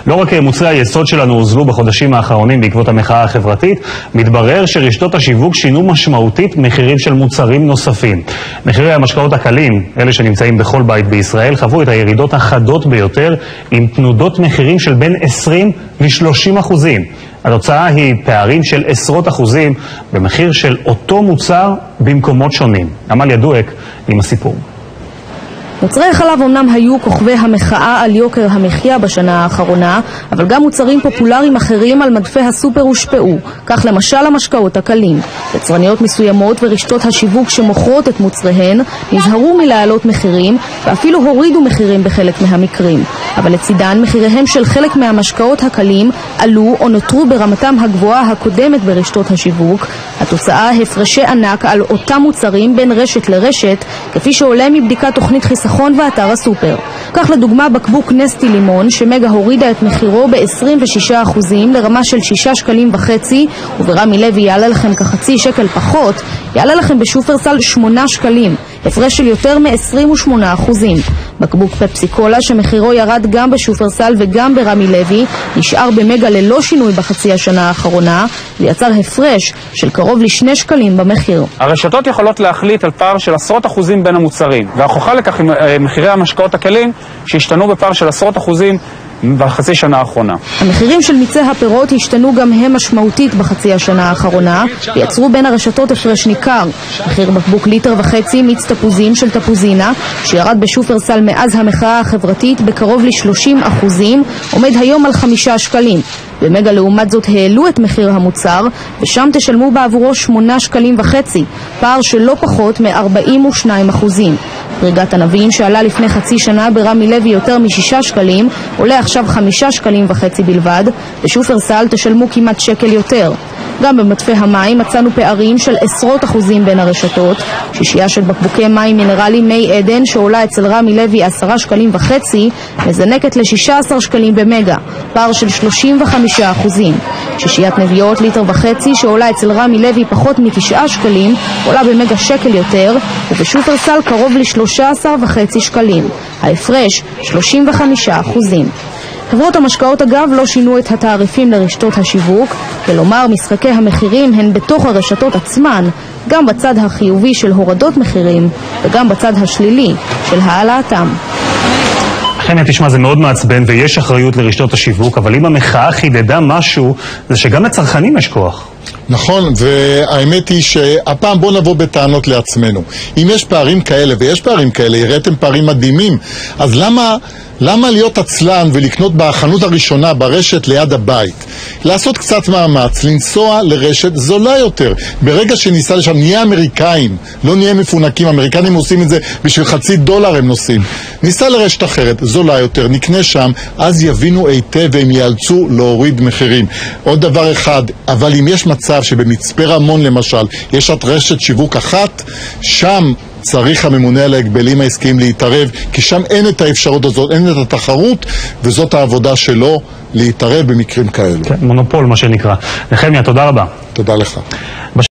לא רק מוצרי היסוד שלנו הוזלו בחודשים האחרונים בעקבות המחאה החברתית, מתברר שרשתות השיווק שינו משמעותית מחירים של מוצרים נוספים. מחירי המשקאות הקלים, אלה שנמצאים בכל בית בישראל, חוו את הירידות החדות ביותר עם תנודות מחירים של בין 20 ל-30%. התוצאה היא פערים של עשרות אחוזים במחיר של אותו מוצר במקומות שונים. עמליה דואק עם הסיפור. מוצרי החלב אמנם היו כוכבי המחאה על יוקר המחיה בשנה האחרונה, אבל גם מוצרים פופולריים אחרים על מדפי הסופר הושפעו, כך למשל המשקאות הקלים. יצרניות מסוימות ורשתות השיווק שמוכרות את מוצריהן נזהרו מלהעלות מחירים ואפילו הורידו מחירים בחלק מהמקרים. אבל לצידן מחיריהם של חלק מהמשקאות הקלים עלו או נותרו ברמתם הגבוהה הקודמת ברשתות השיווק. התוצאה הפרשי ענק על אותם מוצרים בין רשת לרשת, כפי שעולה מבדיקת תוכנית חיסכון ואתר הסופר. כך לדוגמה בקבוק נסטי לימון שמגה הורידה את מחירו ב-26% לרמה של 6.5 שקלים, וברמי לוי יעלה לכם כחצי שקל פחות, יעלה לכם בשופרסל 8 שקלים, הפרש של יותר מ-28%. בקבוק פפסי קולה שמחירו ירד גם בשופרסל וגם ברמי לוי נשאר במגה ללא שינוי בחצי השנה האחרונה, ויצר הפרש של קרוב ל2 שקלים במחיר. הרשתות יכולות להחליט על פער של עשרות אחוזים בין המוצרים, וההוכחה לכך עם מחירי המשקאות הקלים שהשתנו בפער של עשרות אחוזים בחצי שנה האחרונה. המחירים של מיצי הפירות השתנו גם הם משמעותית בחצי השנה האחרונה, ויצרו בין הרשתות הפרש ניכר. מחיר בקבוק 1.5 ליטר מיץ תפוזים של תפוזינה, שירד בשופרסל מאז המחאה החברתית בקרוב ל-30%, עומד היום על 5 שקלים. במגה לעומת זאת העלו את מחיר המוצר, ושם תשלמו בעבורו 8.5 שקלים, פער של לא פחות מ-42%. פריגת ענבים שעלה לפני חצי שנה ברמי לוי יותר מ6 שקלים, עולה עכשיו 5.5 שקלים בלבד, בשופרסל תשלמו כמעט שקל יותר. גם במדפי המים מצאנו פערים של עשרות אחוזים בין הרשתות. שישייה של בקבוקי מים מינרלי מי עדן שעולה אצל רמי לוי 10.5 שקלים, מזנקת ל16 שקלים במגה, פער של 35%. שישיית נביעות 1.5 ליטר שעולה אצל רמי לוי פחות מ9 שקלים, עולה במגה שקל יותר, ובשופרסל קרוב ל13.5 שקלים. ההפרש 35%. חברות המשקאות אגב לא שינו את התעריפים לרשתות השיווק, כלומר משחקי המחירים הן בתוך הרשתות עצמן, גם בצד החיובי של הורדות מחירים וגם בצד השלילי של העלאתם. חמיה, תשמע, זה מאוד מעצבן ויש אחריות לרשתות השיווק, אבל אם המחאה חידדה משהו, זה שגם לצרכנים יש כוח. נכון, והאמת היא שהפעם בוא נבוא בטענות לעצמנו. אם יש פערים כאלה, ויש פערים כאלה, הראיתם פערים מדהימים, אז למה להיות עצלן ולקנות בחנות הראשונה ברשת ליד הבית? לעשות קצת מאמץ, לנסוע לרשת זולה יותר. ברגע שניסה לשם, נהיה אמריקאים, לא נהיה מפונקים. אמריקנים עושים את זה בשביל $0.50 הם נוסעים. ניסה לרשת אחרת, זולה יותר, נקנה שם, אז יבינו היטב והם ייאלצו להוריד מחירים. עוד דבר אחד, אבל אם יש מצב שבמצפה רמון למשל, יש את רשת שיווק אחת, שם צריך הממונה על ההגבלים העסקיים להתערב, כי שם אין את האפשרות הזאת, אין את התחרות, וזאת העבודה שלו להתערב במקרים כאלו. כן, מונופול מה שנקרא. נחמיה, תודה רבה. תודה לך.